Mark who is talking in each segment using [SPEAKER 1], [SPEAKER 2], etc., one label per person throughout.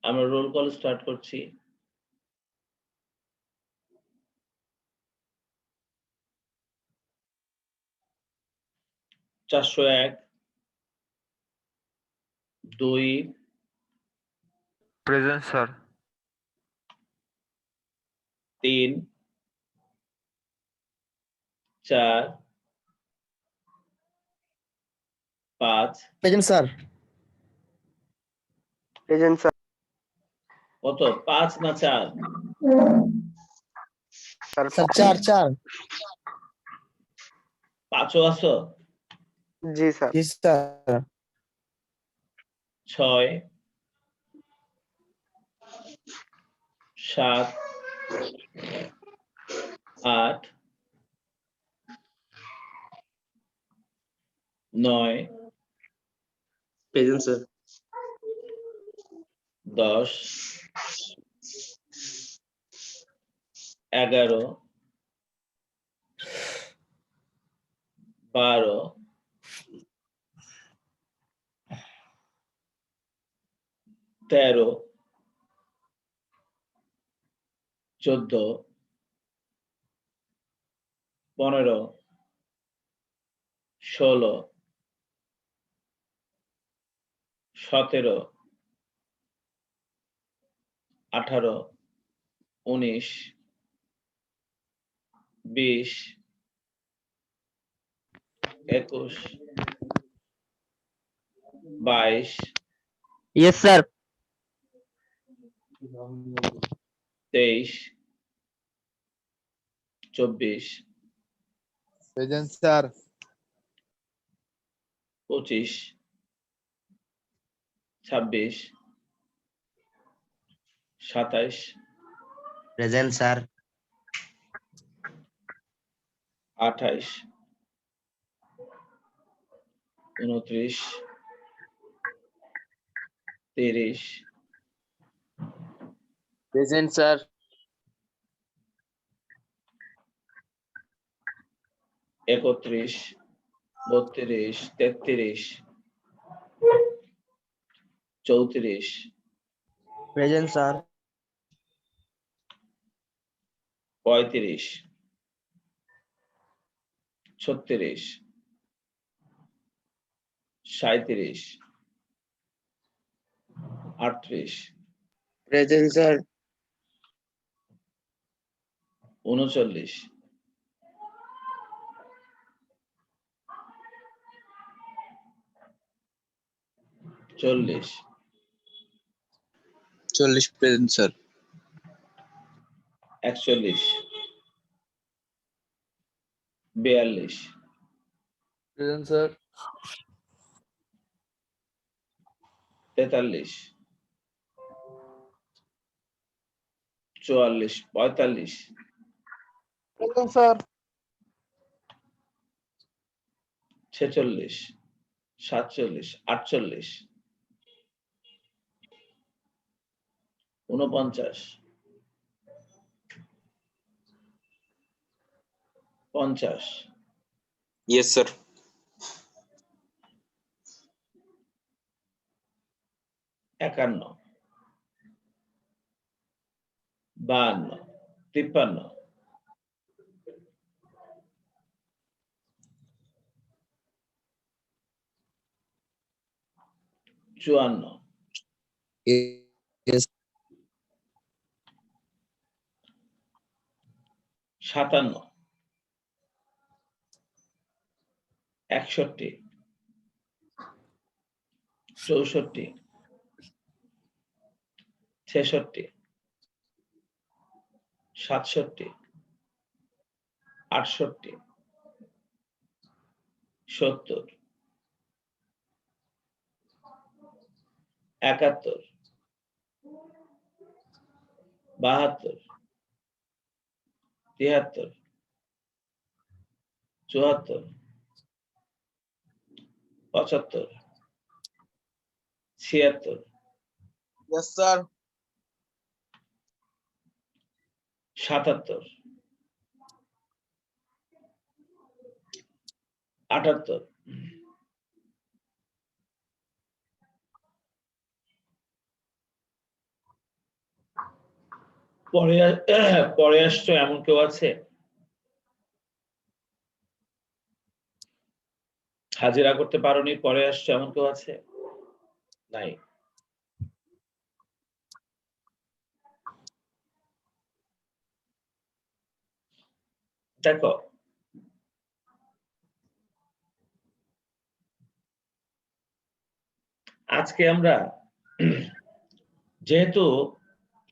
[SPEAKER 1] আমরা roll call start করছি। চারশো এক, 2,
[SPEAKER 2] present sir.
[SPEAKER 1] 3, 4, 5,
[SPEAKER 3] present sir.
[SPEAKER 4] Present sir.
[SPEAKER 1] কত? 5 না 4?
[SPEAKER 4] স্যার
[SPEAKER 3] স্যার 4
[SPEAKER 1] 5ও আছো?
[SPEAKER 4] জি স্যার।
[SPEAKER 3] জি sir.
[SPEAKER 1] 6, 7, 8, 9,
[SPEAKER 4] present sir.
[SPEAKER 1] 10, 11, 12, 13, 14, 15, 16, 17, 18, 19, 20, 21, 22,
[SPEAKER 4] yes sir.
[SPEAKER 1] 23, 24,
[SPEAKER 3] present sir.
[SPEAKER 1] 25, 26, 27,
[SPEAKER 4] present sir.
[SPEAKER 1] 28, 29, 30,
[SPEAKER 3] present sir.
[SPEAKER 1] 31, 32, 33, 34,
[SPEAKER 4] present sir.
[SPEAKER 1] 35, 36, 37, 38,
[SPEAKER 4] present sir.
[SPEAKER 1] 39, 40,
[SPEAKER 3] 40 present sir.
[SPEAKER 1] 41, 42,
[SPEAKER 3] present sir.
[SPEAKER 1] 43, 44, 45,
[SPEAKER 3] present sir.
[SPEAKER 1] 46, 47, 48, 49, 50,
[SPEAKER 5] Yes, sir.
[SPEAKER 1] 51, 52, 53, 54,
[SPEAKER 3] Yes.
[SPEAKER 1] 57, 61, 64, 66, 67, 68, 70, 71, 72, 73, 74, 75, 76,
[SPEAKER 3] Yes, sir.
[SPEAKER 1] 77, 78, 79, পরে আসছো এমন কেউ আছে? হাজিরা করতে পারোনি, পরে আসছো এমন কেউ আছে? নাই। দেখো, আজকে আমরা যেহেতু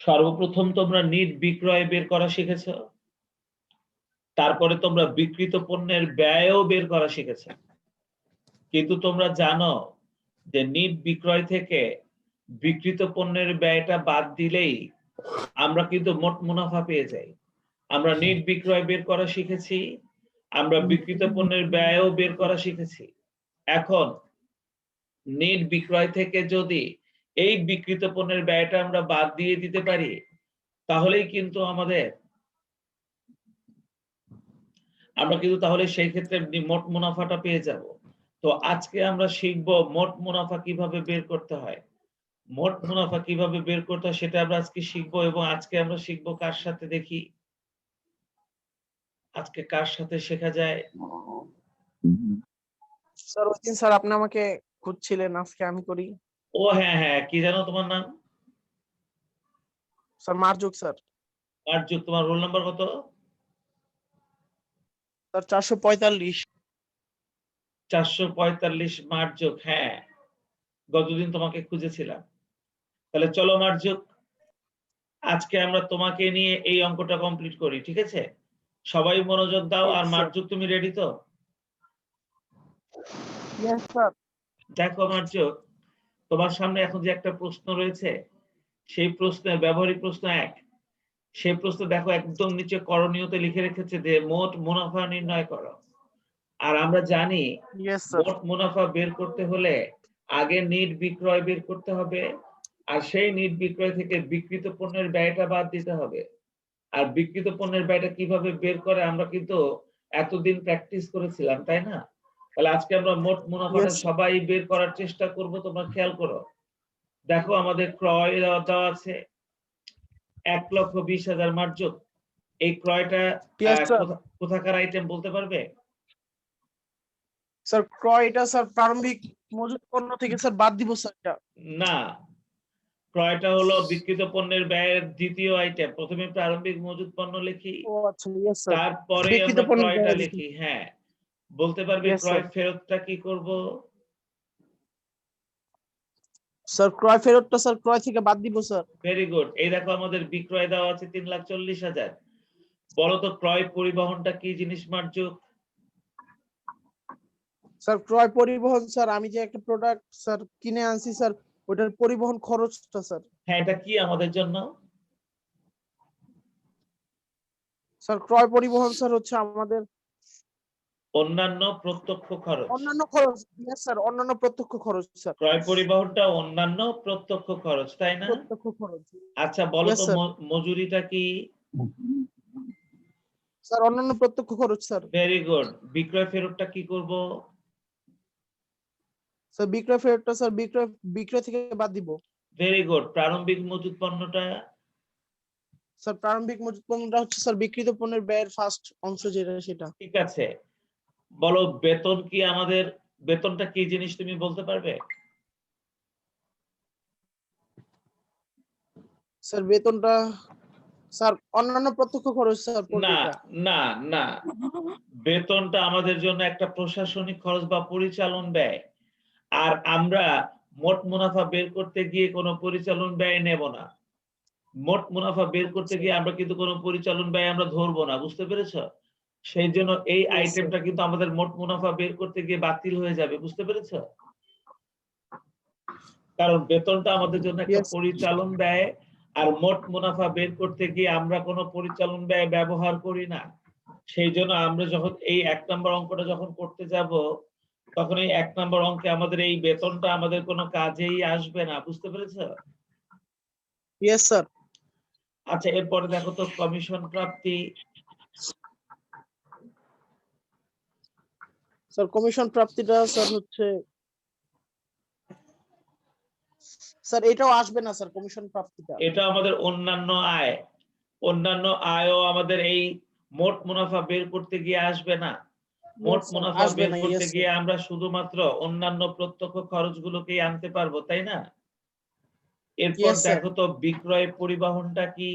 [SPEAKER 1] সর্বপ্রথম তোমরা নিট বিক্রয় বের করা শিখেছ, তারপরে তোমরা বিক্রিত পণ্যের ব্যয়ও বের করা শিখেছ, কিন্তু তোমরা জানো যে নিট বিক্রয় থেকে বিক্রিত পণ্যের ব্যয়টা বাদ দিলেই আমরা কিন্তু মোট মুনাফা পেয়ে যাই। আমরা নিট বিক্রয় বের করা শিখেছি, আমরা বিক্রিত পণ্যের ব্যয়ও বের করা শিখেছি। এখন নিট বিক্রয় থেকে যদি এই বিক্রিত পণ্যের ব্যয়টা আমরা বাদ দিয়ে দিতে পারি, তাহলেই কিন্তু আমরা কিন্তু তাহলে সেই ক্ষেত্রে মোট মুনাফাটা পেয়ে যাব। তো আজকে আমরা শিখব মোট মুনাফা কিভাবে বের করতে হয়। মোট মুনাফা কিভাবে বের করতে হয় সেটা আমরা আজকে শিখবো, এবং আজকে আমরা শিখবো কার সাথে, দেখি আজকে কার সাথে শেখা যায়।
[SPEAKER 3] স্যার ওই দিন স্যার আপনি আমাকে খুঁজছিলেন, আজকে আমি করি।
[SPEAKER 1] ও হ্যাঁ হ্যাঁ, কি জানো তোমার নাম?
[SPEAKER 3] Sir Marzuk sir.
[SPEAKER 1] মার্জুক, তোমার রোল নাম্বার কত?
[SPEAKER 3] স্যার 445।
[SPEAKER 1] 445 মার্জুক, হ্যাঁ গতদিন তোমাকে খুঁজেছিলাম। তাহলে চলো মার্জুক, আজকে আমরা তোমাকে নিয়ে এই অঙ্কটা কমপ্লিট করি, ঠিক আছে? সবাই মনোযোগ দাও। আর মার্জুক, তুমি রেডি তো?
[SPEAKER 3] Yes sir.
[SPEAKER 1] দেখো মার্জুক, তোমার সামনে এখন যে একটা প্রশ্ন রয়েছে, সেই প্রশ্নের ব্যবহারিক প্রশ্ন 1, সেই প্রশ্ন দেখো একদম নিচে করণীয়তে লিখে রেখেছে যে মোট মুনাফা নির্ণয় করো। আর আমরা জানি
[SPEAKER 3] ইয়েস স্যার।
[SPEAKER 1] মোট মুনাফা বের করতে হলে আগে নিট বিক্রয় বের করতে হবে, আর সেই নিট বিক্রয় থেকে বিক্রিত পণ্যের ব্যয়টা বাদ দিতে হবে। আর বিক্রিত পণ্যের ব্যয়টা কিভাবে বের করে আমরা কিন্তু এতদিন প্র্যাকটিস করেছিলাম, তাই না? তাহলে আজকে আমরা মোট মুনাফাটা
[SPEAKER 3] Yes.
[SPEAKER 1] সবাই বের করার চেষ্টা করব। তোমরা খেয়াল করো, দেখো আমাদের ক্রয় দেওয়া আছে 1,20,000 মার্জুক। এই ক্রয়টা
[SPEAKER 3] Yes, sir.
[SPEAKER 1] কোথাকার আইটেম বলতে পারবে?
[SPEAKER 3] স্যার ক্রয়টা স্যার প্রারম্ভিক মজুত পণ্য থেকে স্যার বাদ দিব স্যার এটা।
[SPEAKER 1] না, ক্রয়টা হলো বিক্রিত পণ্যের ব্যয়ের দ্বিতীয় আইটেম। প্রথমে প্রারম্ভিক মজুত পণ্য লিখি,
[SPEAKER 3] ও আচ্ছা, ইয়েস স্যার।
[SPEAKER 1] তারপরে
[SPEAKER 3] বিক্রিত
[SPEAKER 1] আমরা
[SPEAKER 3] পণ্যের
[SPEAKER 1] ক্রয়টা
[SPEAKER 3] ব্যয়
[SPEAKER 1] লিখি। হ্যাঁ, বলতে পারবে
[SPEAKER 3] Yes,
[SPEAKER 1] ক্রয়
[SPEAKER 3] sir.
[SPEAKER 1] ফেরতটা কি করব?
[SPEAKER 3] স্যার ক্রয় ফেরতটা স্যার ক্রয় থেকে বাদ দিব স্যার।
[SPEAKER 1] Very good. এই দেখো আমাদের বিক্রয় দেওয়া আছে 3,40,000। বলো তো ক্রয় পরিবহনটা কি জিনিস মার্জুক?
[SPEAKER 3] স্যার ক্রয় পরিবহন স্যার, আমি যে একটা প্রোডাক্ট স্যার কিনে আনছি স্যার, ওটার পরিবহন খরচটা স্যার।
[SPEAKER 1] হ্যাঁ, এটা কি আমাদের জন্য?
[SPEAKER 3] স্যার ক্রয় পরিবহন স্যার হচ্ছে আমাদের
[SPEAKER 1] অন্যান্য প্রত্যক্ষ খরচ।
[SPEAKER 3] অন্যান্য খরচ। ইয়েস স্যার, অন্যান্য প্রত্যক্ষ খরচ স্যার।
[SPEAKER 1] ক্রয় পরিবহনটা অন্যান্য প্রত্যক্ষ খরচ, তাই না?
[SPEAKER 3] প্রত্যক্ষ খরচ।
[SPEAKER 1] আচ্ছা বলো
[SPEAKER 3] Yes,
[SPEAKER 1] তো
[SPEAKER 3] sir.
[SPEAKER 1] মজুরিটা কি?
[SPEAKER 3] স্যার অন্যান্য প্রত্যক্ষ খরচ স্যার।
[SPEAKER 1] Very good. বিক্রয় ফেরতটা কি করব?
[SPEAKER 3] স্যার বিক্রয় ফেরতটা স্যার বিক্রয় থেকে বাদ দিব।
[SPEAKER 1] Very good. প্রারম্ভিক মজুত পণ্যটা?
[SPEAKER 3] স্যার প্রারম্ভিক মজুত পণ্যটা হচ্ছে স্যার বিক্রিত পণ্যের ব্যয়ের ফার্স্ট অংশ যেটা সেটা।
[SPEAKER 1] ঠিক আছে। বলো বেতন কি আমাদের, বেতনটা কি জিনিস তুমি বলতে পারবে?
[SPEAKER 3] স্যার বেতনটা স্যার অন্যান্য প্রত্যক্ষ খরচ স্যার পড়বে
[SPEAKER 1] না
[SPEAKER 3] এটা।
[SPEAKER 1] না না, বেতনটা আমাদের জন্য একটা প্রশাসনিক খরচ বা পরিচালন ব্যয়। আর আমরা মোট মুনাফা বের করতে গিয়ে কোনো পরিচালন ব্যয় নেব না। মোট মুনাফা বের করতে গিয়ে আমরা কিন্তু কোনো পরিচালন ব্যয় আমরা ধরবো না, বুঝতে পেরেছো? সেই জন্য এই
[SPEAKER 3] Yes,
[SPEAKER 1] আইটেমটা কিন্তু আমাদের মোট মুনাফা বের করতে গিয়ে বাতিল হয়ে যাবে, বুঝতে পেরেছো? কারণ বেতনটা আমাদের জন্য একটা
[SPEAKER 3] Yes.
[SPEAKER 1] পরিচালন ব্যয়, আর মোট মুনাফা বের করতে গিয়ে আমরা কোনো পরিচালন ব্যয় ব্যবহার করি না। সেই জন্য আমরা যখন এই 1 নম্বর অঙ্কটা যখন করতে যাব, তখন এই 1 নম্বর অঙ্কে আমাদের এই বেতনটা আমাদের কোনো কাজেই আসবে না, বুঝতে পেরেছো?
[SPEAKER 3] Yes sir.
[SPEAKER 1] আচ্ছা, এরপরে দেখো তো কমিশন প্রাপ্তি।
[SPEAKER 3] স্যার কমিশন প্রাপ্তিটা স্যার হচ্ছে স্যার এটাও আসবে না স্যার কমিশন প্রাপ্তিটা।
[SPEAKER 1] এটা আমাদের অন্যান্য আয়। অন্যান্য আয়ও আমাদের এই মোট মুনাফা বের করতে গিয়ে আসবে না। মোট
[SPEAKER 3] Yes, sir,
[SPEAKER 1] মুনাফা
[SPEAKER 3] আসবে
[SPEAKER 1] বের
[SPEAKER 3] না,
[SPEAKER 1] করতে
[SPEAKER 3] yes, sir.
[SPEAKER 1] গিয়ে আমরা শুধুমাত্র অন্যান্য প্রত্যক্ষ খরচগুলোকেই আনতে পারবো, তাই না? এরপর
[SPEAKER 3] Yes, sir.
[SPEAKER 1] দেখো তো বিক্রয় পরিবহনটা কি?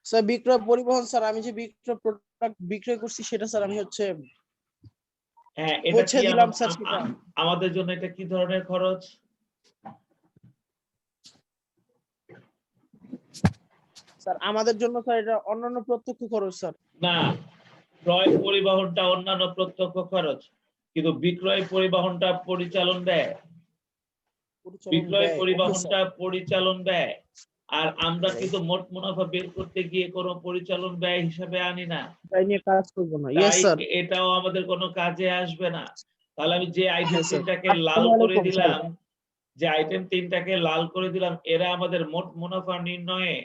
[SPEAKER 3] স্যার বিক্রয় পরিবহন স্যার আমি যে বিক্রয় প্রোডাক্ট বিক্রয় করছি সেটা স্যার আমি হচ্ছে
[SPEAKER 1] হ্যাঁ, এটা
[SPEAKER 3] পৌঁছে
[SPEAKER 1] কি
[SPEAKER 3] দিলাম স্যার সেটা।
[SPEAKER 1] আমাদের জন্য এটা কি ধরনের খরচ?
[SPEAKER 3] স্যার আমাদের জন্য স্যার এটা অন্যান্য প্রত্যক্ষ খরচ স্যার।
[SPEAKER 1] না, ক্রয় পরিবহনটা অন্যান্য প্রত্যক্ষ খরচ, কিন্তু বিক্রয় পরিবহনটা পরিচালন ব্যয়।
[SPEAKER 3] পরিচালন
[SPEAKER 1] বিক্রয়
[SPEAKER 3] ব্যয়, okay,
[SPEAKER 1] পরিবহনটা
[SPEAKER 3] স্যার।
[SPEAKER 1] পরিচালন ব্যয়। আর আমরা কিন্তু মোট মুনাফা বের করতে গিয়ে কোনো পরিচালন ব্যয় হিসাবে আনি না,
[SPEAKER 3] তাই নিয়ে কাজ করবো না। Yes,
[SPEAKER 1] তাই
[SPEAKER 3] স্যার।
[SPEAKER 1] এটাও আমাদের কোনো কাজে আসবে না। তাহলে আমি যে আইটেম
[SPEAKER 3] হ্যাঁ, স্যার।
[SPEAKER 1] তিনটাকে লাল
[SPEAKER 3] আসসালামু
[SPEAKER 1] করে
[SPEAKER 3] আলাইকুম, স্যার।
[SPEAKER 1] দিলাম, যে আইটেম তিনটাকে লাল করে দিলাম, এরা আমাদের মোট মুনাফা নির্ণয়ে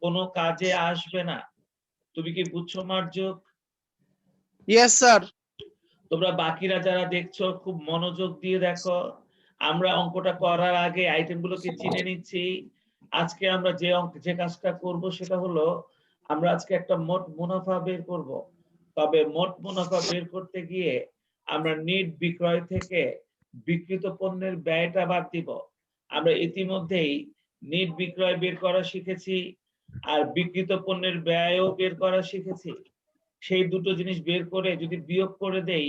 [SPEAKER 1] কোনো কাজে আসবে না। তুমি কি বুঝছো মার্জুক?
[SPEAKER 3] Yes, sir.
[SPEAKER 1] তোমরা বাকিরা যারা দেখছো খুব মনোযোগ দিয়ে দেখো। আমরা অঙ্কটা করার আগে আইটেমগুলোকে চিনে নিচ্ছি। আজকে আমরা যে কাজটা করব সেটা হলো আমরা আজকে একটা মোট মুনাফা বের করব। তবে মোট মুনাফা বের করতে গিয়ে আমরা নিট বিক্রয় থেকে বিক্রিত পণ্যের ব্যয়টা বাদ দিব। আমরা ইতিমধ্যেই নিট বিক্রয় বের করা শিখেছি আর বিক্রিত পণ্যের ব্যয়ও বের করা শিখেছি। সেই দুটো জিনিস বের করে যদি বিয়োগ করে দেই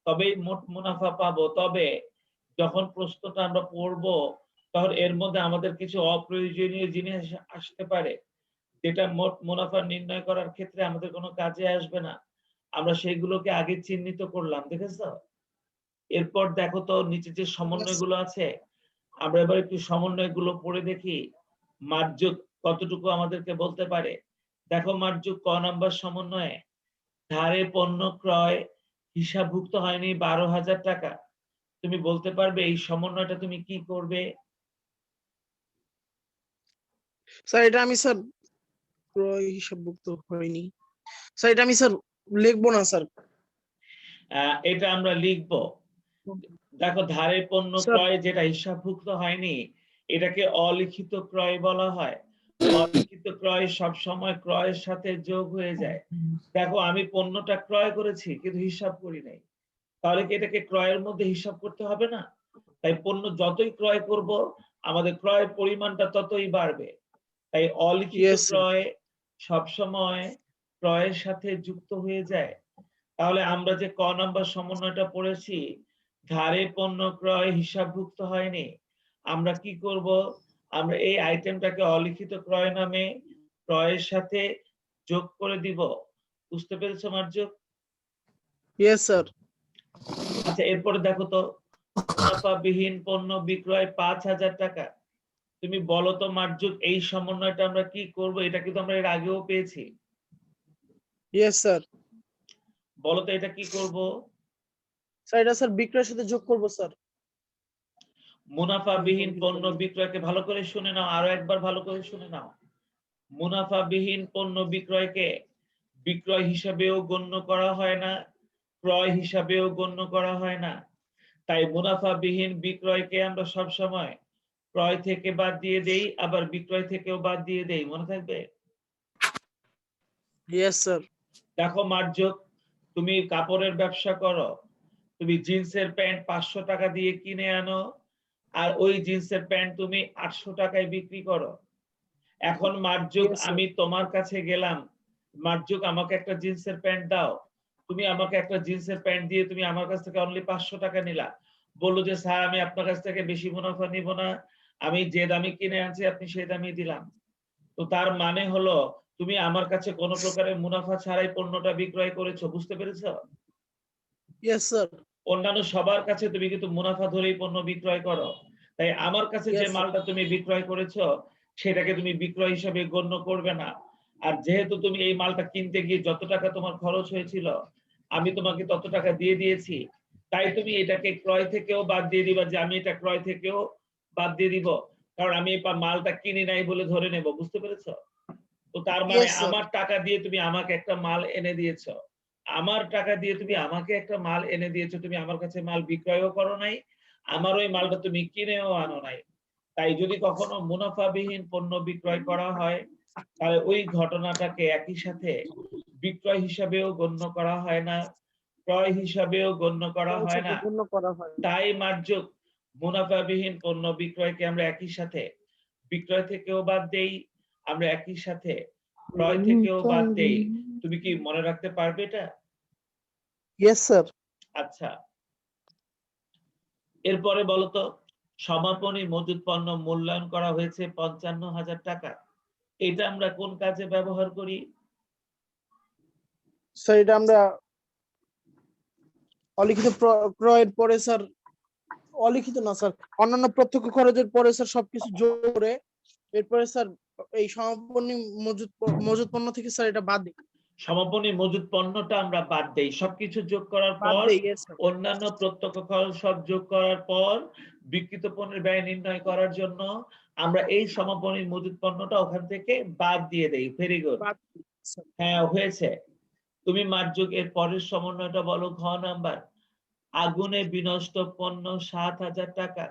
[SPEAKER 1] তবেই মোট মুনাফা পাবো। তবে যখন প্রশ্নটা আমরা পড়ব তখন এর মধ্যে আমাদের কিছু অপ্রয়োজনীয় জিনিস আসতে পারে, যেটা মোট মুনাফা নির্ণয় করার ক্ষেত্রে আমাদের কোনো কাজে আসবে না। আমরা সেইগুলোকে আগে চিহ্নিত করলাম, দেখেছো? এরপর দেখো তো নিচে যে সমন্বয়গুলো আছে, আমরা এবার একটু সমন্বয়গুলো পড়ে দেখি মার্জুক কতটুকু আমাদেরকে বলতে পারে। দেখো মার্জুক ক নাম্বার সমন্বয়ে ধারে পণ্য ক্রয় হিসাবভুক্ত হয়নি 12,000 টাকা। তুমি বলতে পারবে এই সমন্বয়টা তুমি কি করবে?
[SPEAKER 3] স্যার এটা আমি স্যার ক্রয় হিসাবভুক্ত হয়নি। স্যার এটা আমি স্যার লিখবো না স্যার।
[SPEAKER 1] এটা আমরা লিখবো। দেখো ধারে পণ্য
[SPEAKER 3] স্যার
[SPEAKER 1] ক্রয় যেটা হিসাবভুক্ত হয়নি এটাকে অলিখিত ক্রয় বলা হয়। অলিখিত ক্রয় সব সময় ক্রয়ের সাথে যোগ হয়ে যায়। দেখো আমি পণ্যটা ক্রয় করেছি কিন্তু হিসাব করি নাই, তাহলে কি এটাকে ক্রয়ের মধ্যে হিসাব করতে হবে না? তাই পণ্য যতই ক্রয় করব আমাদের ক্রয়ের পরিমাণটা ততই বাড়বে। তাই অলিখিত
[SPEAKER 3] Yes, sir.
[SPEAKER 1] ক্রয় সবসময় ক্রয়ের সাথে যুক্ত হয়ে যায়। তাহলে আমরা যে ক নাম্বার সমন্বয়টা পড়েছি ধারে পণ্য ক্রয় হিসাবভুক্ত হয়নি, আমরা কি করব? আমরা এই আইটেমটাকে অলিখিত ক্রয় নামে ক্রয়ের সাথে যোগ করে দিব। বুঝতে পেরেছো মার্জুক?
[SPEAKER 3] Yes, sir.
[SPEAKER 1] আচ্ছা, এরপরে দেখো তো মুনাফাবিহীন পণ্য বিক্রয় 5,000 টাকা। তুমি বলো তো মার্জুক এই সমন্বয়টা আমরা কি করব? এটা কিন্তু আমরা এর আগেও পেয়েছি।
[SPEAKER 3] Yes, sir.
[SPEAKER 1] বলো তো এটা কি করব?
[SPEAKER 3] স্যার এটা স্যার বিক্রয়ের সাথে যোগ করব স্যার।
[SPEAKER 1] মুনাফাবিহীন পণ্য বিক্রয়কে ভালো করে শুনে নাও, আরো একবার ভালো করে শুনে নাও। মুনাফাবিহীন পণ্য বিক্রয়কে বিক্রয় হিসাবেও গণ্য করা হয় না, ক্রয় হিসাবেও গণ্য করা হয় না। তাই মুনাফাবিহীন বিক্রয়কে আমরা সব সময় ক্রয় থেকে বাদ দিয়ে দেই, আবার বিক্রয় থেকেও বাদ দিয়ে দেই। মনে থাকবে?
[SPEAKER 3] Yes, sir.
[SPEAKER 1] দেখো মার্জুক, তুমি কাপড়ের ব্যবসা করো, তুমি জিন্সের প্যান্ট 500 টাকা দিয়ে কিনে আনো আর ওই জিন্সের প্যান্ট তুমি 800 টাকায় বিক্রি করো। এখন মার্জুক
[SPEAKER 3] Yes, sir.
[SPEAKER 1] আমি তোমার কাছে গেলাম, মার্জুক আমাকে একটা জিন্সের প্যান্ট দাও। তুমি আমাকে একটা জিন্সের প্যান্ট দিয়ে তুমি আমার কাছ থেকে অনলি 500 টাকা নিলা। বললো যে স্যার আমি আপনার কাছ থেকে বেশি মুনাফা নিব না, আমি যে দামে কিনে আনছি আপনি সেই দামই দিলাম। তো তার মানে হলো তুমি আমার কাছে কোনো প্রকারের মুনাফা ছাড়াই পণ্যটা বিক্রয় করেছো। বুঝতে পেরেছো?
[SPEAKER 3] Yes, sir.
[SPEAKER 1] অন্যান্য সবার কাছে তুমি কিন্তু মুনাফা ধরেই পণ্য বিক্রয় করো। তাই আমার কাছে যে
[SPEAKER 3] Yes, sir.
[SPEAKER 1] মালটা তুমি বিক্রয় করেছো সেটাকে তুমি বিক্রয় হিসেবে গণ্য করবে না। আর যেহেতু তুমি এই মালটা কিনতে গিয়ে যত টাকা তোমার খরচ হয়েছিল আমি তোমাকে তত টাকা দিয়ে দিয়েছি, তাই তুমি এটাকে ক্রয় থেকেও বাদ দিয়ে দিবা, যে আমি এটা ক্রয় থেকেও বাদ দিয়ে দিব, কারণ আমি এই মালটা কিনি নাই বলে ধরে নেব। বুঝতে পেরেছো? তো তার মানে
[SPEAKER 3] Yes, sir.
[SPEAKER 1] আমার টাকা দিয়ে তুমি আমাকে একটা মাল এনে দিয়েছো, আমার টাকা দিয়ে তুমি আমাকে একটা মাল এনে দিয়েছো, তুমি আমার কাছে মাল বিক্রয়ও করো নাই, আমার ওই মালটা তুমি কিনেও আনো নাই। তাই যদি কখনো মুনাফাবিহীন পণ্য বিক্রয় করা হয় তাহলে ওই ঘটনাটাকে একই সাথে বিক্রয় হিসাবেও গণ্য করা হয় না, ক্রয় হিসাবেও গণ্য করা হয় না।
[SPEAKER 3] পূর্ণ করা হয় না।
[SPEAKER 1] তাই মার্জক মুনাফাবিহীন পণ্য বিক্রয়কে আমরা একই সাথে বিক্রয় থেকেও বাদ দেই, আমরা একই সাথে ক্রয় থেকেও বাদ দেই। তুমি কি মনে রাখতে পারবে এটা?
[SPEAKER 3] Yes sir.
[SPEAKER 1] আচ্ছা, এরপরে বলতো সমাপনী মজুত পণ্য মূল্যায়ন করা হয়েছে ৫৫,০০০ টাকা। এটা আমরা কোন কাজে ব্যবহার করি?
[SPEAKER 3] স্যার এটা আমরা অলিখিত ক্রয়ের পরে স্যার, অলিখিত না স্যার, অন্যান্য প্রত্যক্ষ খরচের পরে স্যার সবকিছু যোগ করে এরপরে স্যার এই সমাপনী মজুত পণ্য থেকে স্যার এটা বাদ দিই।
[SPEAKER 1] সমাপনী মজুত পণ্যটা আমরা বাদ দেই, সবকিছু যোগ করার
[SPEAKER 3] বাদ
[SPEAKER 1] পর
[SPEAKER 3] দেই, yes, sir.
[SPEAKER 1] অন্যান্য প্রত্যক্ষ খরচ সব যোগ করার পর বিক্রিত পণ্যের ব্যয় নির্ণয় করার জন্য আমরা এই সমাপনী মজুত পণ্যটা ওখান থেকে বাদ দিয়ে দেই। ভেরি গুড,
[SPEAKER 3] বাদ দিই, sir.
[SPEAKER 1] হ্যাঁ হয়েছে। তুমি মার্জক এর পরের সমন্বয়টা বলো, ঘ নাম্বার। আগুনে বিনষ্ট পণ্য ৭,০০০ টাকা।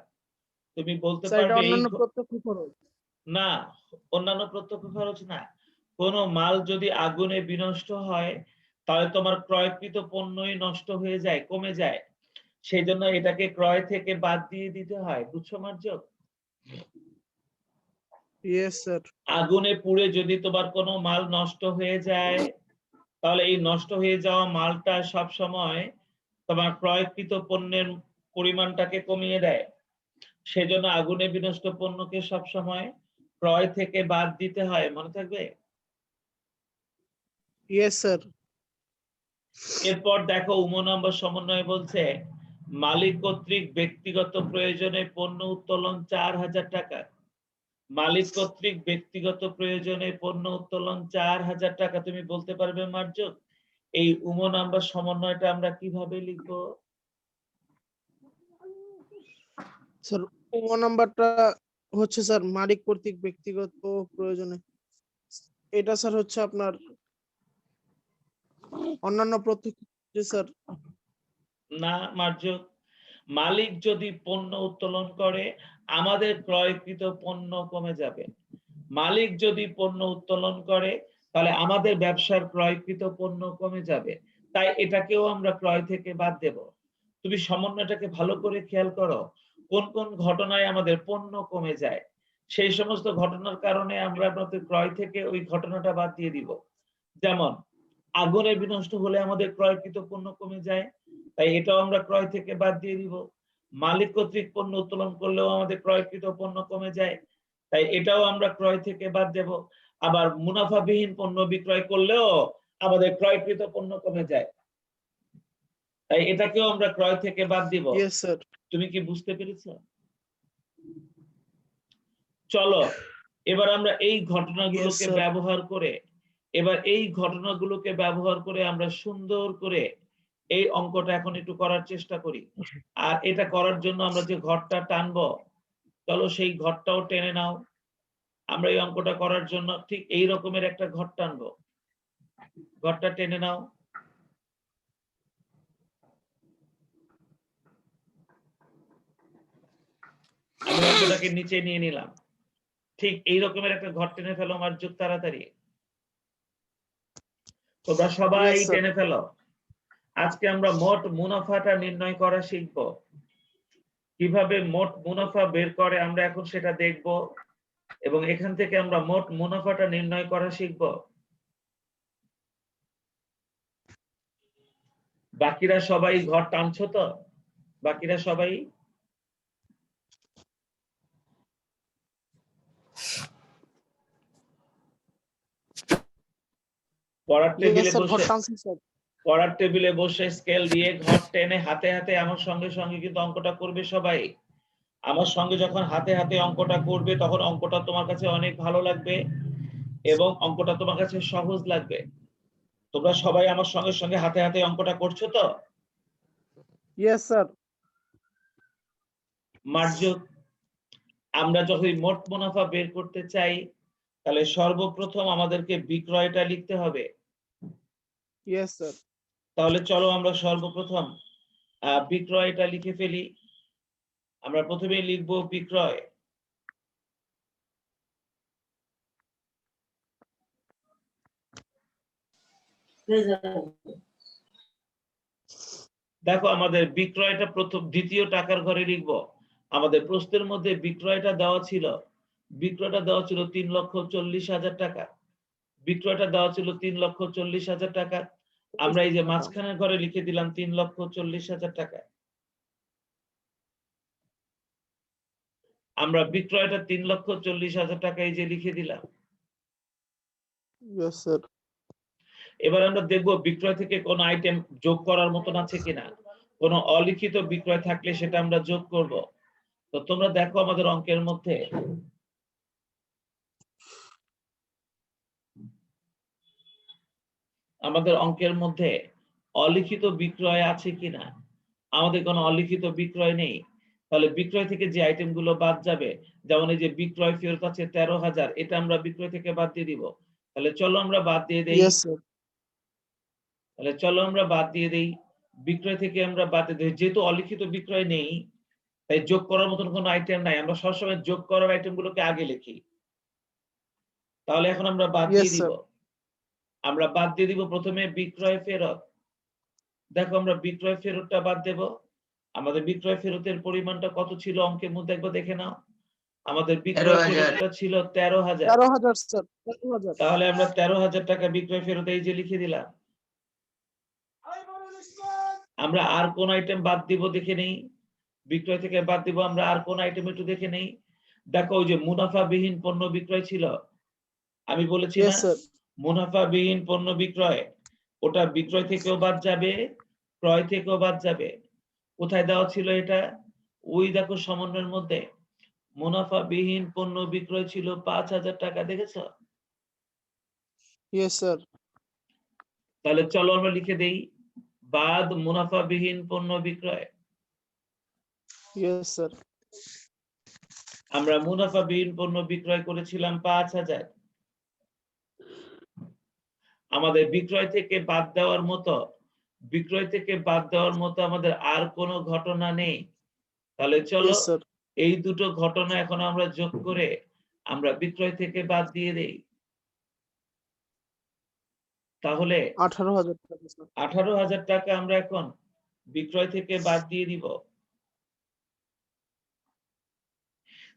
[SPEAKER 1] তুমি বলতে
[SPEAKER 3] স্যার এটা
[SPEAKER 1] পারবে
[SPEAKER 3] অন্যান্য প্রত্যক্ষ খরচ।
[SPEAKER 1] না, অন্যান্য প্রত্যক্ষ খরচ না। কোনো মাল যদি আগুনে বিনষ্ট হয় তাহলে তোমার ক্রয়কৃত পণ্যই নষ্ট হয়ে যায়, কমে যায়। সেই জন্য এটাকে ক্রয় থেকে বাদ দিয়ে দিতে হয়, বুঝছো মার্জক?
[SPEAKER 3] Yes sir.
[SPEAKER 1] আগুনে পুড়ে যদি তোমার কোনো মাল নষ্ট হয়ে যায় তাহলে এই নষ্ট হয়ে যাওয়া মালটা সব সময় তোমার ক্রয়কৃত পণ্যের পরিমাণটাকে কমিয়ে দেয়। সেজন্য আগুনে বিনষ্ট পণ্যকে সব সময় ক্রয় থেকে বাদ দিতে হয়, মনে থাকবে?
[SPEAKER 3] Yes sir.
[SPEAKER 1] এরপর দেখো নম্বর সমন্বয় বলছে মালিক কর্তৃক ব্যক্তিগত প্রয়োজনে পণ্য উত্তোলন ৪,০০০ টাকা। মালিক কর্তৃক ব্যক্তিগত প্রয়োজনে পণ্য উত্তোলন ৪,০০০ টাকা। তুমি বলতে পারবে মার্জক এই নম্বর সমন্বয়টা আমরা কিভাবে লিখব?
[SPEAKER 3] স্যার নাম্বারটা হচ্ছে স্যার মালিক কর্তৃক ব্যক্তিগত প্রয়োজনে, এটা স্যার হচ্ছে আপনার অন্যান্য প্রত্যক্ষ স্যার।
[SPEAKER 1] না মার্জক, মালিক যদি পণ্য উত্তোলন করে আমাদের ক্রয়কৃত পণ্য কমে যাবে। মালিক যদি পণ্য উত্তোলন করে তাহলে আমাদের ব্যবসার ক্রয়কৃত পণ্য কমে যাবে। তাই এটাকেও আমরা ক্রয় থেকে বাদ দেব। তুমি সমন্বয়টাকে ভালো করে খেয়াল করো, কোন কোন ঘটনায় আমাদের পণ্য কমে যায়, সেই সমস্ত ঘটনার কারণে আমরা আমাদের ক্রয় থেকে ওই ঘটনাটা বাদ দিয়ে দিব। যেমন আগুনে বিনষ্ট হলে আমাদের ক্রয়কৃত পণ্য কমে যায়, তাই এটাও আমরা ক্রয় থেকে বাদ দিয়ে দিব। মালিক কর্তৃক পণ্য উত্তোলন করলেও আমাদের ক্রয়কৃত পণ্য কমে যায়, তাই এটাও আমরা ক্রয় থেকে বাদ দেব। আবার মুনাফাবিহীন পণ্য বিক্রয় করলেও আমাদের ক্রয়কৃত পণ্য কমে যায়, তাই এটাকেও আমরা ক্রয় থেকে বাদ দিব।
[SPEAKER 3] Yes sir.
[SPEAKER 1] তুমি কি বুঝতে পেরেছো? চলো এবার আমরা এই ঘটনাগুলোকে ব্যবহার করে আমরা সুন্দর করে এই অঙ্কটা এখন একটু করার চেষ্টা করি। আর এটা করার জন্য আমরা যে ঘরটা টানবো, চলো সেই ঘরটাও টেনে নাও। আমরা এই অঙ্কটা করার জন্য ঠিক এই রকমের একটা ঘর টানবো, ঘরটা টেনে নাও। আমি অঙ্কটাকে নিচে নিয়ে নিলাম, ঠিক এই রকমের একটা ঘর টেনে ফেলো মার্জক, তাড়াতাড়ি তোমরা সবাই
[SPEAKER 3] Yes, sir.
[SPEAKER 1] টেনে ফেলো। আজকে আমরা মোট মুনাফাটা নির্ণয় করা শিখবো। কিভাবে মোট মুনাফা বের করে আমরা এখন সেটা দেখব, এবং এখান থেকে আমরা মোট মুনাফাটা নির্ণয় করা শিখব। বাকিরা সবাই ঘর টানছো তো? বাকিরা সবাই পড়ার টেবিলে বসে স্কেল দিয়ে ঘর টেনে হাতে হাতে আমার সঙ্গে সঙ্গে কিন্তু অঙ্কটা করবে সবাই। আমার সঙ্গে যখন হাতে হাতে অঙ্কটা করবে তখন অঙ্কটা তোমার কাছে অনেক ভালো লাগবে এবং অঙ্কটা তোমার কাছে সহজ লাগবে। তোমরা সবাই আমার সঙ্গে সঙ্গে হাতে হাতে অঙ্কটা করছো তো?
[SPEAKER 3] Yes sir.
[SPEAKER 1] মার্জক, আমরা যখন মোট মুনাফা বের করতে চাই তাহলে সর্বপ্রথম আমাদেরকে বিক্রয়টা লিখতে হবে।
[SPEAKER 3] Yes sir.
[SPEAKER 1] তাহলে চলো আমরা সর্বপ্রথম বিক্রয়টা লিখে ফেলি। আমরা প্রথমেই লিখব বিক্রয়। দেখো আমাদের বিক্রয়টা দ্বিতীয় টাকার ঘরে লিখবো। আমাদের প্রশ্নের মধ্যে বিক্রয়টা দেওয়া ছিল 3,40,000 টাকা। বিক্রয়টা দেওয়া ছিল 3,40,000 টাকা। আমরা এই যে মাঝখানের ঘরে লিখে দিলাম 3,40,000 টাকা। আমরা বিক্রয়টা 3,40,000 টাকা এই যে লিখে দিলাম।
[SPEAKER 3] Yes, sir.
[SPEAKER 1] এবার আমরা দেখব বিক্রয় থেকে কোন আইটেম যোগ করার মতন আছে কিনা। কোন অলিখিত বিক্রয় থাকলে সেটা আমরা যোগ করব। তো তোমরা দেখো আমাদের অঙ্কের মধ্যে অলিখিত বিক্রয় আছে কিনা। আমাদের কোনো অলিখিত বিক্রয় নেই। তাহলে বিক্রয় থেকে যে আইটেম গুলো বাদ যাবে, যেমন এই যে বিক্রয় ফেরত আছে 13,000, এটা আমরা বিক্রয় থেকে বাদ দিয়ে দিব। তাহলে চলো আমরা বাদ দিয়ে দেই।
[SPEAKER 3] Yes, sir.
[SPEAKER 1] বিক্রয় থেকে আমরা বাদ দিয়ে দিই। যেহেতু অলিখিত বিক্রয় নেই, তাই যোগ করার মতন কোনো আইটেম নাই। আমরা সবসময় যোগ করার আইটেম গুলোকে আগে লিখি। তাহলে এখন আমরা বাদ দিয়ে
[SPEAKER 3] Yes,
[SPEAKER 1] দিব।
[SPEAKER 3] sir.
[SPEAKER 1] আমরা বাদ দিয়ে দিব প্রথমে বিক্রয় ফেরত। দেখো আমরা বিক্রয় ফেরতটা বাদ দেব। আমাদের বিক্রয় ফেরতের পরিমাণটা কত ছিল অঙ্কের মধ্যে একবার দেখে নাও। আমাদের বিক্রয়
[SPEAKER 4] 13,000
[SPEAKER 1] ফেরতটা ছিল 13,000।
[SPEAKER 3] 13,000, sir. 13,000.
[SPEAKER 1] তাহলে আমরা 13,000 টাকা বিক্রয় ফেরত এই যে লিখে দিলাম। আমরা আর কোন আইটেম বাদ দিব দেখে নেই। বিক্রয় থেকে বাদ দিব আমরা আর কোন আইটেম একটু দেখে নেই। দেখো ওই যে মুনাফাবিহীন পণ্য বিক্রয় ছিল, আমি বলেছি না
[SPEAKER 3] Yes, sir.
[SPEAKER 1] মুনাফাবিহীন পণ্য বিক্রয়, ওটা বিক্রয় থেকেও বাদ যাবে, ক্রয় থেকেও বাদ যাবে। কোথায় দেওয়া ছিল এটা? ওই দেখো সমন্বয়ের মধ্যে মুনাফাবিহীন পণ্য বিক্রয় ছিল 5,000 টাকা, দেখেছো?
[SPEAKER 3] Yes, sir.
[SPEAKER 1] তাহলে চলো আমরা লিখে দেই বাদ মুনাফাবিহীন পণ্য বিক্রয়।
[SPEAKER 3] Yes, sir.
[SPEAKER 1] আমরা মুনাফাবিহীন পণ্য বিক্রয় করেছিলাম 5,000। আমাদের বিক্রয় থেকে বাদ দেওয়ার মতো আমাদের আর কোনো ঘটনা নেই। তাহলে চলো
[SPEAKER 3] Yes, sir.
[SPEAKER 1] এই দুটো ঘটনা এখন আমরা যোগ করে আমরা বিক্রয় থেকে বাদ দিয়ে দেই। তাহলে
[SPEAKER 3] 18,000 টাকা, sir.
[SPEAKER 1] 18,000 টাকা আমরা এখন বিক্রয় থেকে বাদ দিয়ে দিব।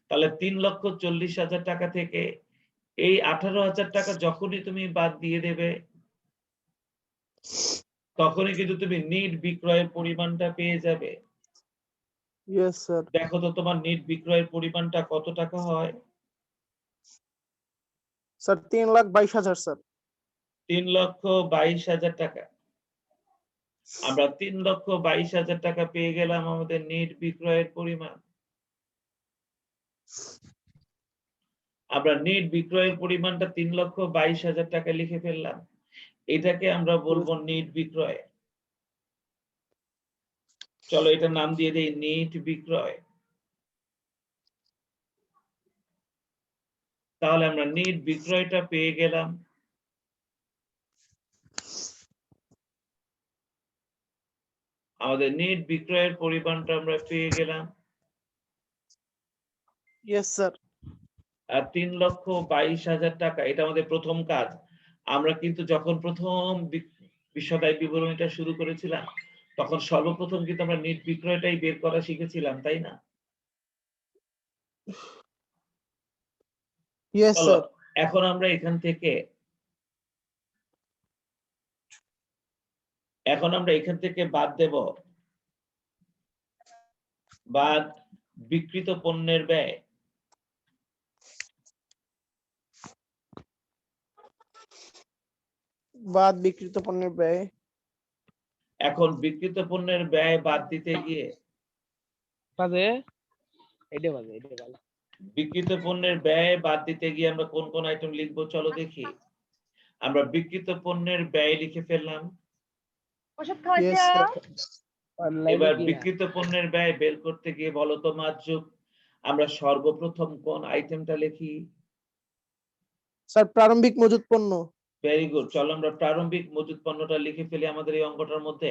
[SPEAKER 1] তাহলে 3,40,000 টাকা থেকে এই 18,000 টাকা যখনই তুমি বাদ দিয়ে দেবে, তখনই কিন্তু তুমি নিট বিক্রয়ের পরিমাণটা পেয়ে যাবে।
[SPEAKER 3] Yes, sir.
[SPEAKER 1] দেখো তো তোমার নিট বিক্রয়ের পরিমাণটা কত টাকা হয়?
[SPEAKER 3] Sir, 3,22,000, sir.
[SPEAKER 1] 3,22,000 টাকা। আমরা 3,22,000 টাকা পেয়ে গেলাম আমাদের নিট বিক্রয়ের পরিমাণ। আমরা নিট বিক্রয়ের পরিমাণটা 3,22,000 টাকা লিখে ফেললাম। এটাকে আমরা বলবো নিট বিক্রয়। চলো এটা নাম দিয়ে দেই নিট বিক্রয়। তাহলে আমরা নিট বিক্রয়টা পেয়ে গেলাম। আমাদের নিট বিক্রয়ের পরিমাণটা আমরা পেয়ে গেলাম।
[SPEAKER 3] Yes, sir.
[SPEAKER 1] আর 3,22,000 টাকা, এটা আমাদের প্রথম কাজ। আমরা কিন্তু যখন প্রথম বিশদায় বিবরণীটা শুরু করেছিলাম, তখন সর্বপ্রথম কিন্তু আমরা নিট বিক্রয়টাই বের করা শিখেছিলাম, তাই না?
[SPEAKER 3] Yes,
[SPEAKER 1] চলো
[SPEAKER 3] sir.
[SPEAKER 1] এখন আমরা এখান থেকে বাদ দেব বাদ বিক্রিত পণ্যের ব্যয়।
[SPEAKER 3] বাদ বিক্রিত পণ্যের ব্যয়।
[SPEAKER 1] এখন বিক্রিত পণ্যের ব্যয় বাদ দিতে গিয়ে আমরা কোন কোন আইটেম লিখবো চলো দেখি। আমরা বিক্রিত পণ্যের ব্যয় লিখে ফেললাম।
[SPEAKER 3] Yes, sir.
[SPEAKER 1] এবার বিক্রিত পণ্যের ব্যয় বের করতে গিয়ে বলো তো মাযুক আমরা সর্বপ্রথম কোন আইটেমটা লিখি?
[SPEAKER 3] স্যার, প্রারম্ভিক মজুত পণ্য।
[SPEAKER 1] Very good. চলো আমরা প্রারম্ভিক মজুত পণ্যটা লিখে ফেলি আমাদের এই অঙ্কটার মধ্যে।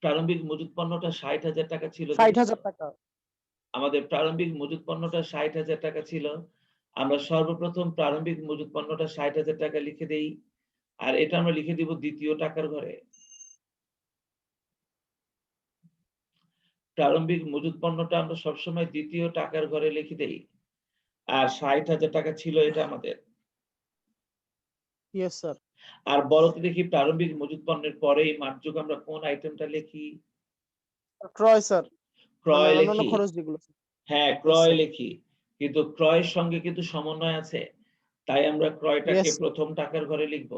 [SPEAKER 1] প্রারম্ভিক মজুত পণ্যটা 60,000 টাকা ছিল।
[SPEAKER 3] 60,000 টাকা।
[SPEAKER 1] আমাদের প্রারম্ভিক মজুত পণ্যটা 60,000 টাকা ছিল। আমরা সর্বপ্রথম প্রারম্ভিক মজুত পণ্যটা 60,000 টাকা লিখে দেই। আর এটা আমরা লিখে দিব দ্বিতীয় টাকার ঘরে। প্রারম্ভিক মজুদ পণ্যটা আমরা সবসময় দ্বিতীয় টাকার ঘরে লিখে দেই। আর ৬০,০০০ টাকা ছিল এটা আমাদের।
[SPEAKER 3] Yes sir.
[SPEAKER 1] আর বলো তো দেখি প্রারম্ভিক মজুদ পণ্যের পরেই মাঠযোগ আমরা কোন আইটেমটা লিখি?
[SPEAKER 3] ক্রয় স্যার,
[SPEAKER 1] ক্রয়
[SPEAKER 3] অন্যান্য
[SPEAKER 1] লিখি।
[SPEAKER 3] খরচ যেগুলো।
[SPEAKER 1] হ্যাঁ, ক্রয় লিখি, কিন্তু ক্রয়ের সঙ্গে কিন্তু সমন্বয় আছে, তাই আমরা ক্রয়টাকে
[SPEAKER 3] Yes, sir.
[SPEAKER 1] প্রথম টাকার ঘরে লিখব।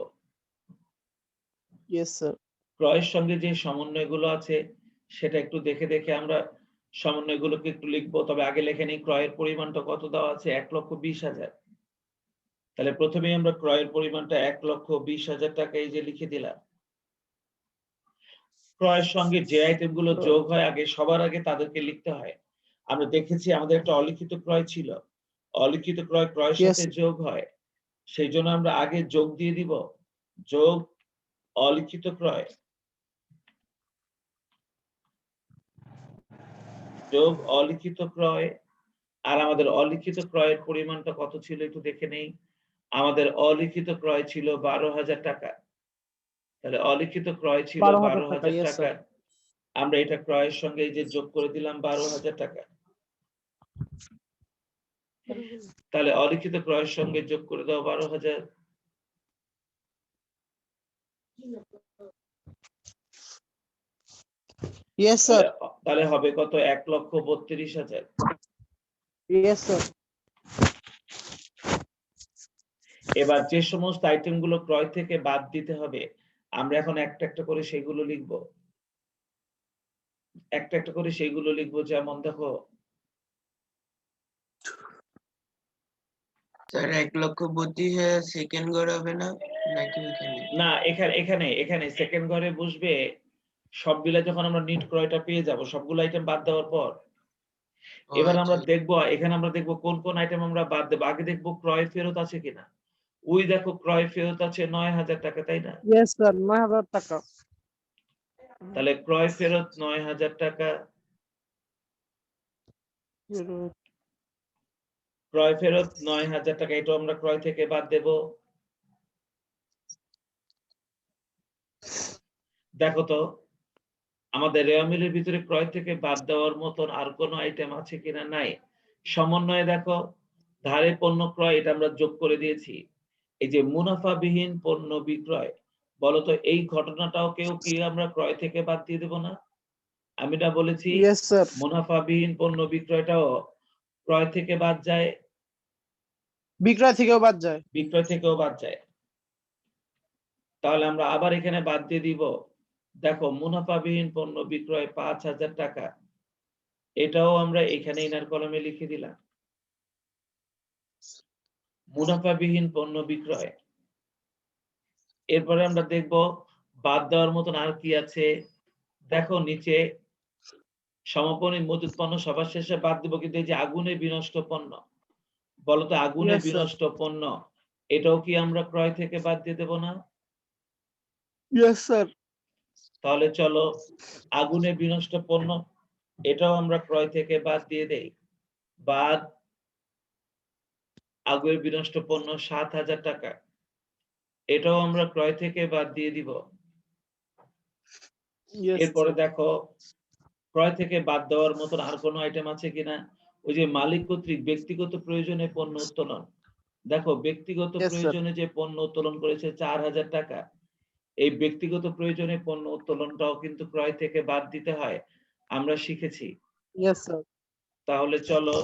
[SPEAKER 3] Yes sir.
[SPEAKER 1] ক্রয়ের সঙ্গে যে সমন্বয়গুলো আছে সেটা একটু দেখে দেখে আমরা সমন্বয়গুলোকে একটু লিখবো। তবে আগে লিখে নিই ক্রয়ের পরিমাণটা কত দেওয়া আছে, ১,২০,০০০। তাহলে প্রথমেই আমরা ক্রয়ের পরিমাণটা ১,২০,০০০ টাকা এই যে লিখে দিলাম। ক্রয়ের সঙ্গে যে আইটেমগুলো যোগ হয় আগে সবার আগে তাদেরকে লিখতে হয়। আমরা দেখেছি আমাদের একটা অলিখিত ক্রয় ছিল। অলিখিত ক্রয় ক্রয়ের
[SPEAKER 3] Yes,
[SPEAKER 1] সাথে
[SPEAKER 3] sir.
[SPEAKER 1] যোগ হয়। সেইজন্য আমরা আগে যোগ দিয়ে দিব। যোগ অলিখিত ক্রয়। যোগ অলিখিত ক্রয়। আর আমাদের অলিখিত ক্রয়ের পরিমাণটা কত ছিল একটু দেখে নেই। আমাদের অলিখিত ক্রয় ছিল ১২,০০০ টাকা। তাহলে অলিখিত ক্রয় ছিল
[SPEAKER 3] 12,000 টাকা,
[SPEAKER 1] ১২,০০০
[SPEAKER 3] yes,
[SPEAKER 1] টাকা।
[SPEAKER 3] sir.
[SPEAKER 1] আমরা এটা ক্রয়ের সঙ্গে এই যে যোগ করে দিলাম ১২,০০০ টাকা। তাহলে অলিখিত ক্রয়ের সঙ্গে যোগ করে দাও ১২,০০০।
[SPEAKER 3] Yes, sir.
[SPEAKER 1] তাহলে হবে কত? ১,৩২,০০০।
[SPEAKER 3] Yes, sir.
[SPEAKER 1] এবার যে সমস্ত আইটেমগুলো ক্রয় থেকে বাদ দিতে হবে আমরা এখন একটা একটা করে সেগুলো লিখব। একটা একটা করে সেগুলো লিখবো। যেমন দেখো,
[SPEAKER 4] স্যার ১,৩২,০০০ সেকেন্ড ঘর হবে না নাকি ওইখানে?
[SPEAKER 1] না এখানে সেকেন্ড ঘরে বসবে সবগুলা যখন আমরা নিট ক্রয়টা পেয়ে যাব সবগুলো আইটেম বাদ দেওয়ার পর। এবার আমরা দেখব এখানে আমরা দেখব কোন কোন আইটেম আমরা বাদ দেব। আগে দেখব ক্রয় ফেরত আছে কিনা। ওই দেখো ক্রয় ফেরত আছে ৯,০০০ টাকা, তাই না?
[SPEAKER 3] Yes, sir. ৯,০০০ টাকা।
[SPEAKER 1] তাহলে ক্রয় ফেরত ৯,০০০ টাকা। ক্রয় ফেরত ৯,০০০ টাকা, এটা আমরা ক্রয় থেকে বাদ দেব। দেখো তো আমাদের রেওয়া মিলের ভিতরে ক্রয় থেকে বাদ দেওয়ার মতন আর কোন আইটেম আছে কিনা। নাই। সমন্বয়ে দেখো ধারে পণ্য ক্রয় এটা আমরা যোগ করে দিয়েছি। এই যে মুনাফাবিহীন পণ্য বিক্রয়, বলতো এই ঘটনাটাও কেউ কি আমরা ক্রয় থেকে বাদ দিয়ে দেব না? আমি না বলেছি
[SPEAKER 3] Yes, sir.
[SPEAKER 1] মুনাফাবিহীন পণ্য বিক্রয়টাও ক্রয় থেকে বাদ যায়,
[SPEAKER 3] বিক্রয় থেকেও বাদ যায়।
[SPEAKER 1] বিক্রয় থেকেও বাদ যায়। তাহলে আমরা আবার এখানে বাদ দিয়ে দিব। দেখো মুনাফাবিহীন পণ্য বিক্রয় ৫,০০০ টাকা, এটাও আমরা এখানে ইনার কলামে লিখে দিলাম। মুনাফাবিহীন পণ্য বিক্রয়। এরপরে আমরা দেখব বাদ দেওয়ার মতন আর কি আছে। দেখো নিচে সমাপনী মজুদ পণ্য সবার শেষে বাদ দিব, কিন্তু এই যে আগুনে বিনষ্ট পণ্য, বলতো আগুনে
[SPEAKER 3] Yes, sir.
[SPEAKER 1] বিনষ্ট পণ্য এটাও কি আমরা ক্রয় থেকে বাদ দিয়ে দেব না?
[SPEAKER 3] Yes, sir.
[SPEAKER 1] তাহলে চলো আগুনে বিনষ্ট পণ্য এটাও আমরা ক্রয় থেকে বাদ দিয়ে দেই। বাদ আগুনে বিনষ্ট পণ্য ৭,০০০ টাকা, এটাও আমরা ক্রয় থেকে বাদ দিয়ে দিব।
[SPEAKER 3] Yes,
[SPEAKER 1] এরপরে
[SPEAKER 3] sir.
[SPEAKER 1] দেখো ক্রয় থেকে বাদ দেওয়ার মতন আর কোনো আইটেম আছে কিনা। ওই যে মালিক কর্তৃক ব্যক্তিগত প্রয়োজনে পণ্য উত্তোলন, দেখো ব্যক্তিগত
[SPEAKER 3] Yes, sir.
[SPEAKER 1] প্রয়োজনে যে পণ্য উত্তোলন করেছে ৪,০০০ টাকা, এই ব্যক্তিগত প্রয়োজনে পণ্য উত্তোলনটাও কিন্তু ক্রয় থেকে বাদ দিতে হয়, আমরা শিখেছি।
[SPEAKER 3] Yes, sir.
[SPEAKER 1] তাহলে চলো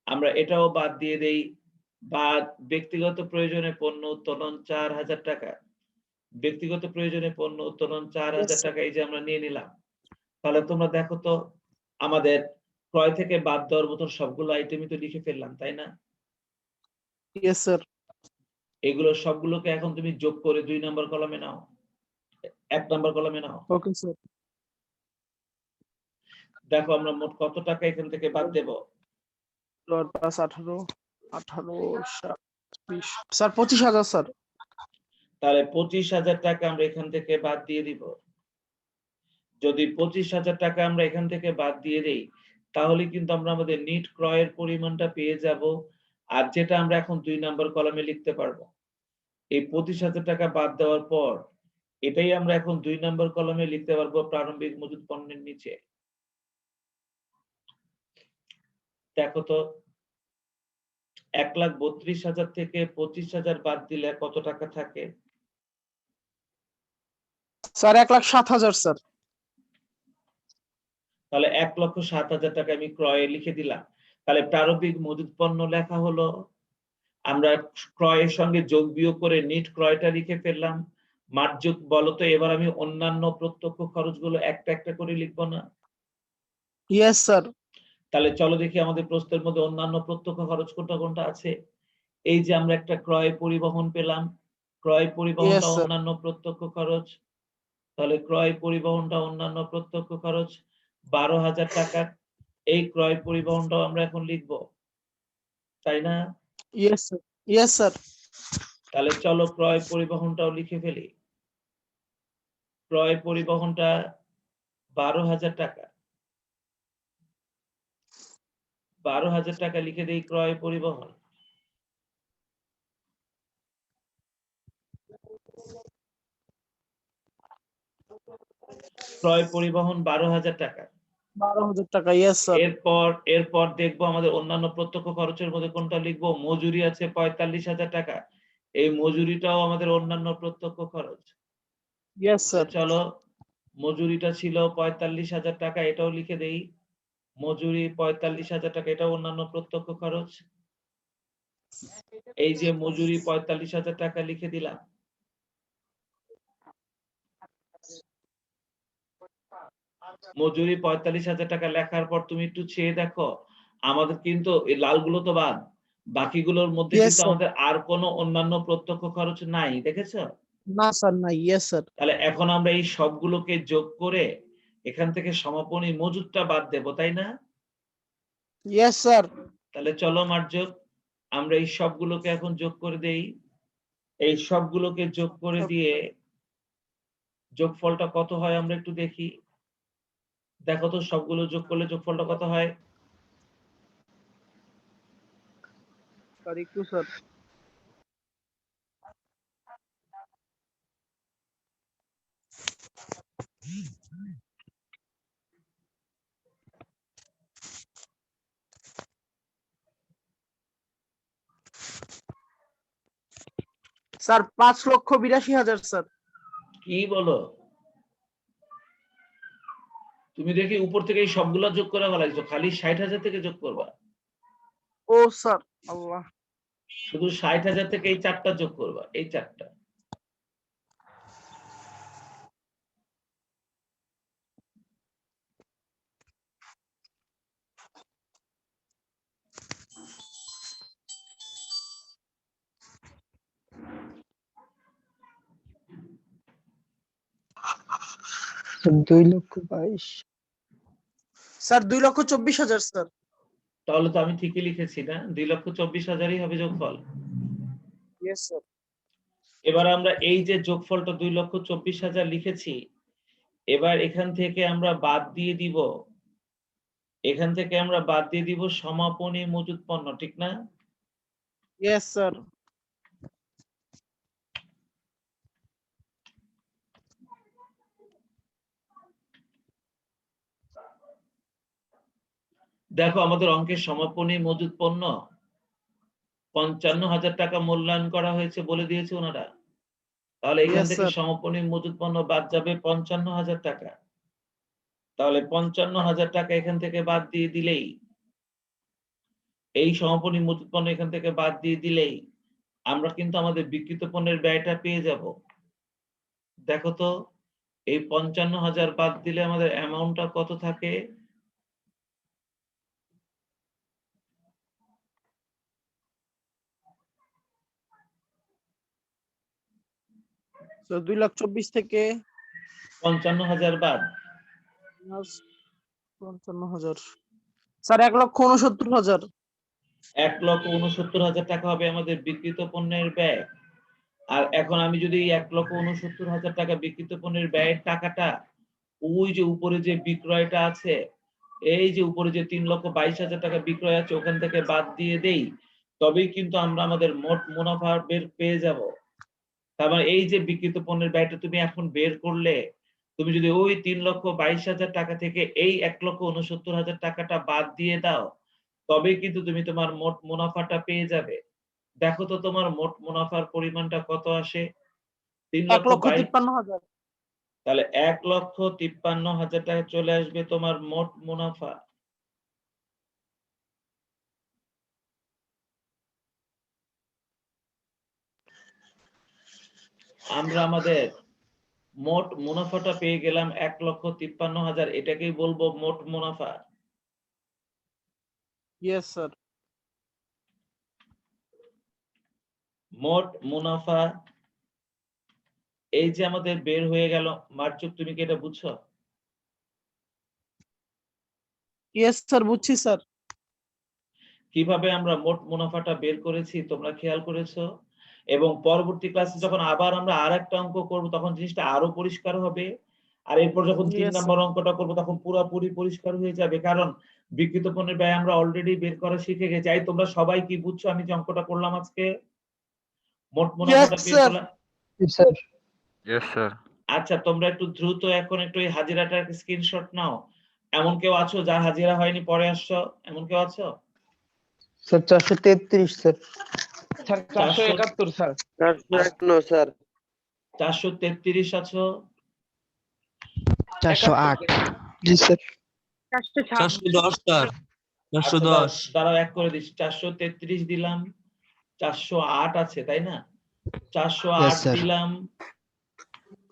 [SPEAKER 1] আমরা এটাও বাদ দিয়ে দেই। বাদ ব্যক্তিগত প্রয়োজনে পণ্য উত্তোলন ৪,০০০ টাকা, ব্যক্তিগত প্রয়োজনে পণ্য উত্তোলন ৪,০০০
[SPEAKER 3] Yes, sir.
[SPEAKER 1] টাকা এই যে আমরা নিয়ে নিলাম। তাহলে তোমরা দেখো তো আমাদের ক্রয় থেকে বাদ দেওয়ার মতন সবগুলো আইটেমই তো লিখে ফেললাম, তাই না?
[SPEAKER 3] Yes, sir.
[SPEAKER 1] এগুলো সবগুলোকে এখন তুমি যোগ করে ২ নম্বর কলামে নাও, ১ নম্বর কলামে নাও।
[SPEAKER 3] Okay, sir.
[SPEAKER 1] দেখো আমরা মোট কত টাকা এখান থেকে বাদ দেব।
[SPEAKER 3] Lord plus 18, 7, 20, sir 25,000 sir.
[SPEAKER 1] তাহলে 25,০০০ টাকা আমরা এখান থেকে বাদ দিয়ে দিব। যদি 25,০০০ টাকা আমরা এখান থেকে বাদ দিয়ে দেই তাহলে কিন্তু আমরা আমাদের নিট ক্রয়ের পরিমাণটা পেয়ে যাব আর যেটা আমরা এখন 2 নম্বর কলামে লিখতে পারবো, এই 25,000 টাকা বাদ দেওয়ার পর এটাই আমরা এখন 2 নম্বর কলামে লিখতে পারবো প্রারম্ভিক মজুদ পণ্যের নিচে। দেখো তো 1,32,000 থেকে 25,000 বাদ দিলে কত টাকা থাকে?
[SPEAKER 3] Sir 1,07,000 sir.
[SPEAKER 1] তাহলে 1,07,000 টাকা আমি ক্রয়ে লিখে দিলাম। তাহলে প্রারম্ভিক মজুদ পণ্য লেখা হলো, আমরা ক্রয়ের সঙ্গে যোগ বিয়োগ করে নিট ক্রয়টা লিখে ফেললাম। মার্জক বলো তো এবার আমি অন্যান্য প্রত্যক্ষ খরচগুলো একটা একটা করে লিখবো না?
[SPEAKER 3] Yes sir.
[SPEAKER 1] তাহলে চলো দেখি আমাদের প্রশ্নের মধ্যে অন্যান্য প্রত্যক্ষ খরচ কোনটা কোনটা আছে। এই যে আমরা একটা ক্রয় পরিবহন পেলাম, ক্রয় পরিবহনটা
[SPEAKER 3] Yes, sir.
[SPEAKER 1] অন্যান্য প্রত্যক্ষ খরচ। তাহলে ক্রয় পরিবহনটা অন্যান্য প্রত্যক্ষ খরচ 12,000 টাকা। এই ক্রয় পরিবহনটাও আমরা এখন লিখব, তাই না?
[SPEAKER 3] Yes sir. Yes sir.
[SPEAKER 1] তাহলে চলো ক্রয় পরিবহনটাও লিখে ফেলি। ক্রয় পরিবহনটা 12,000 টাকা। 12,000 টাকা লিখে দেই ক্রয় পরিবহন। ক্রয় পরিবহন 12,000 টাকা।
[SPEAKER 3] 12,000 টাকা। Yes sir.
[SPEAKER 1] এরপর দেখবো আমাদের অন্যান্য প্রত্যক্ষ খরচের মধ্যে কোনটা লিখবো। মজুরি আছে 45,000 টাকা। এই মজুরিটাও আমাদের অন্যান্য প্রত্যক্ষ খরচ।
[SPEAKER 3] Yes sir.
[SPEAKER 1] চলো মজুরিটা ছিল 45,000 টাকা, এটাও লিখে দেই। মজুরি 45,000 টাকা, এটাও অন্যান্য প্রত্যক্ষ খরচ। এই যে মজুরি 45,000 টাকা লিখে দিলাম। মজুরি 45,000 টাকা লেখার পর তুমি একটু চেয়ে দেখো, আমাদের কিন্তু এই লালগুলো তো বাদ, বাকিগুলোর মধ্যে
[SPEAKER 3] Yes,
[SPEAKER 1] কিন্তু
[SPEAKER 3] sir.
[SPEAKER 1] আমাদের আর কোনো অন্যান্য প্রত্যক্ষ খরচ নাই, দেখেছো?
[SPEAKER 3] না স্যার নাই। Yes sir.
[SPEAKER 1] তাহলে এখন আমরা এই সবগুলোকে যোগ করে এখান থেকে সমাপনী মজুদটা বাদ দেব, তাই না?
[SPEAKER 3] Yes sir.
[SPEAKER 1] তাহলে চলো মার্জক আমরা এই সবগুলোকে এখন যোগ করে দেই। এই সবগুলোকে যোগ করে দিয়ে যোগফলটা কত হয় আমরা একটু দেখি। দেখো তো সবগুলো যোগ করলে যোগফলটা কত হয়?
[SPEAKER 3] স্যার একটু স্যার। Sir 5,82,000 sir.
[SPEAKER 1] কি বলো? তুমি দেখি উপর থেকে এই সবগুলা যোগ করে ফেলাইছো, খালি 60,000 থেকে যোগ করবা।
[SPEAKER 3] ও স্যার আল্লাহ।
[SPEAKER 1] শুধু 60,000 থেকে এই চারটা যোগ করবা, এই চারটা।
[SPEAKER 3] Sir 2,22,000 sir 2,24,000 sir.
[SPEAKER 1] তাহলে তো আমি ঠিকই লিখেছি না? 2,24,000ই হবে যোগফল।
[SPEAKER 3] Yes sir.
[SPEAKER 1] এবার আমরা এই যে যোগফলটা 2,24,000 লিখেছি, এবার এখান থেকে আমরা বাদ দিয়ে দিব, এখান থেকে আমরা বাদ দিয়ে দিব সমাপনী মজুদ পণ্য, ঠিক না?
[SPEAKER 3] Yes sir.
[SPEAKER 1] দেখো আমাদের অঙ্কের সমাপনী মজুদ পণ্য 55,000 টাকা মূল্যায়ন করা হয়েছে বলে দিয়েছে ওনারা। তাহলে এখান
[SPEAKER 3] Yes,
[SPEAKER 1] থেকে
[SPEAKER 3] sir.
[SPEAKER 1] সমাপনী মজুদ পণ্য বাদ যাবে 55,000 টাকা। তাহলে 55,000 টাকা এখান থেকে বাদ দিয়ে দিলেই, এই সমাপনী মজুদ পণ্য এখান থেকে বাদ দিয়ে দিলেই আমরা কিন্তু আমাদের বিক্রিত পণ্যের ব্যয়টা পেয়ে যাব। দেখো তো এই 55,000 বাদ দিলে আমাদের অ্যামাউন্টটা কত থাকে?
[SPEAKER 3] তো 2,24,000 থেকে
[SPEAKER 1] 55,000 বাদ
[SPEAKER 3] minus 55,000 স্যার 1,69,000।
[SPEAKER 1] 1,69,000 টাকা হবে আমাদের বিক্রিত পণ্যের ব্যয়। আর এখন আমি যদি 1,69,000 টাকা বিক্রিত পণ্যের ব্যয়ের টাকাটা ওই যে উপরে যে বিক্রয়টা আছে, এই যে উপরে যে 3,22,000 টাকা বিক্রয় আছে ওখান থেকে বাদ দিয়ে দেই, তবেই কিন্তু আমরা আমাদের মোট মুনাফা পেয়ে যাব। তার মানে এই যে বিক্রিত পণ্যের ব্যয়টা তুমি এখন বের করলে, তুমি যদি ওই 3,22,000 টাকা থেকে এই 1,69,000 টাকাটা বাদ দিয়ে দাও, তবেই কিন্তু তুমি তোমার মোট মুনাফাটা পেয়ে যাবে। দেখো তো তোমার মোট মুনাফার পরিমাণটা কত আসে?
[SPEAKER 3] 1,53,000।
[SPEAKER 1] তাহলে 1,53,000 টাকা চলে আসবে তোমার মোট মুনাফা। আমরা আমাদের মোট মুনাফাটা পেয়ে গেলাম 1,53,000, এটাকেই বলবো মোট মুনাফা।
[SPEAKER 3] Yes sir.
[SPEAKER 1] মোট মুনাফা এই যে আমাদের বের হয়ে গেল। মার্চুক, তুমি কি এটা বুঝছো?
[SPEAKER 3] ইয়েস স্যার, বুঝছি স্যার।
[SPEAKER 1] কিভাবে আমরা মোট মুনাফাটা বের করেছি তোমরা খেয়াল করেছো? এবং পরবর্তী ক্লাসে যখন আবার আমরা আরেকটা অঙ্ক করব তখন জিনিসটা আরো পরিষ্কার হবে। আর এরপর যখন 3
[SPEAKER 3] Yes, sir.
[SPEAKER 1] নম্বর অঙ্কটা করব তখন পুরোপুরি পরিষ্কার হয়ে যাবে, কারণ বিক্রিত পণ্যের ব্যয় আমরা অলরেডি বের করা শিখে গেছি। এই তোমরা সবাই কি বুঝছো আমি যে অঙ্কটা করলাম আজকে? মোট মুনাফাটা বের
[SPEAKER 3] sir.
[SPEAKER 1] করলাম।
[SPEAKER 2] Yes, sir.
[SPEAKER 1] আচ্ছা, তোমরা একটু দ্রুত এখন একটু এই হাজিরাটার স্ক্রিনশট নাও। এমন কেউ আছো যার হাজিরা হয়নি, পরে আসছো, এমন কেউ আছো?
[SPEAKER 6] Sir 433 sir.
[SPEAKER 7] Sir 471 sir.
[SPEAKER 6] 451 sir.
[SPEAKER 1] 433 আছো?
[SPEAKER 8] 408
[SPEAKER 6] জি স্যার।
[SPEAKER 4] 410 স্যার। 410
[SPEAKER 1] দাঁড়াও এক করে দিচ্ছি। 433 দিলাম, 408 আছে তাই না? 408
[SPEAKER 8] sir.
[SPEAKER 1] দিলাম,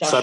[SPEAKER 5] স্যার